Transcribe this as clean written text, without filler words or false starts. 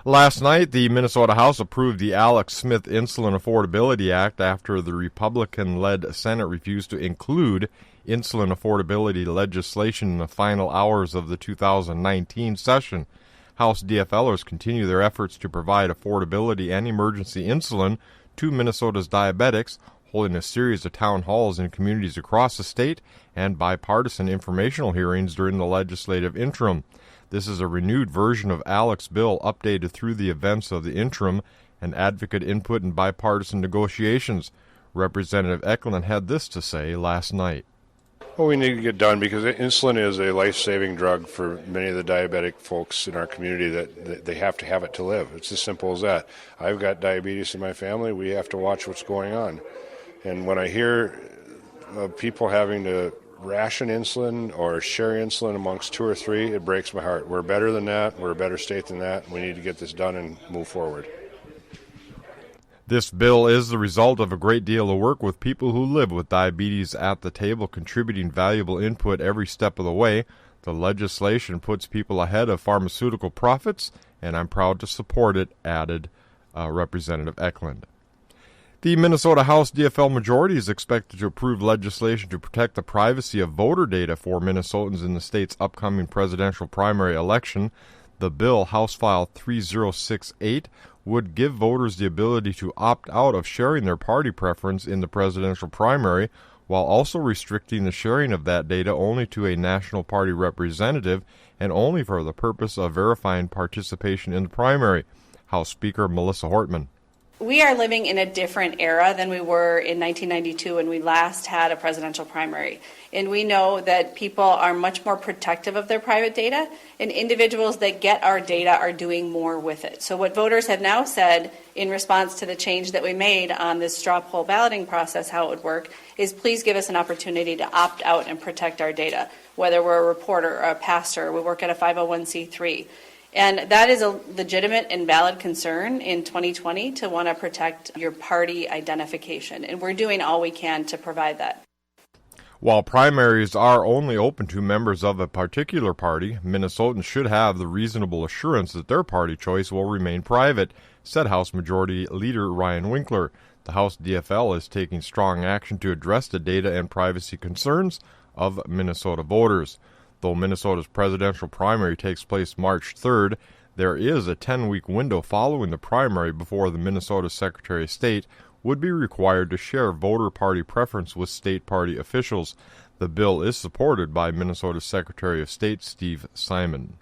Last night, the Minnesota House approved the Alex Smith Insulin Affordability Act after the Republican-led Senate refused to include insulin affordability legislation in the final hours of the 2019 session. House DFLers continue their efforts to provide affordability and emergency insulin to Minnesota's diabetics, holding a series of town halls in communities across the state and bipartisan informational hearings during the legislative interim. This is a renewed version of Alex's bill updated through the events of the interim and advocate input and bipartisan negotiations. Representative Eklund had this to say last night. Well, we need to get done because insulin is a life-saving drug for many of the diabetic folks in our community that they have to have it to live. It's as simple as that. I've got diabetes in my family. We have to watch what's going on. And when I hear of people having to ration insulin or share insulin amongst two or three, it breaks my heart. We're better than that. We're a better state than that. We need to get this done and move forward. This bill is the result of a great deal of work with people who live with diabetes at the table, contributing valuable input every step of the way. The legislation puts people ahead of pharmaceutical profits, and I'm proud to support it, added Representative Eklund. The Minnesota House DFL majority is expected to approve legislation to protect the privacy of voter data for Minnesotans in the state's upcoming presidential primary election. The bill, House File 3068, would give voters the ability to opt out of sharing their party preference in the presidential primary, while also restricting the sharing of that data only to a national party representative and only for the purpose of verifying participation in the primary. House Speaker Melissa Hortman. We are living in a different era than we were in 1992 when we last had a presidential primary. And we know that people are much more protective of their private data, and individuals that get our data are doing more with it. So what voters have now said in response to the change that we made on this straw poll balloting process, how it would work, is please give us an opportunity to opt out and protect our data, whether we're a reporter or a pastor, we work at a 501c3. And that is a legitimate and valid concern in 2020 to want to protect your party identification. And we're doing all we can to provide that. While primaries are only open to members of a particular party, Minnesotans should have the reasonable assurance that their party choice will remain private, said House Majority Leader Ryan Winkler. The House DFL is taking strong action to address the data and privacy concerns of Minnesota voters. Though Minnesota's presidential primary takes place March 3rd, there is a 10-week window following the primary before the Minnesota Secretary of State would be required to share voter party preference with state party officials. The bill is supported by Minnesota Secretary of State Steve Simon.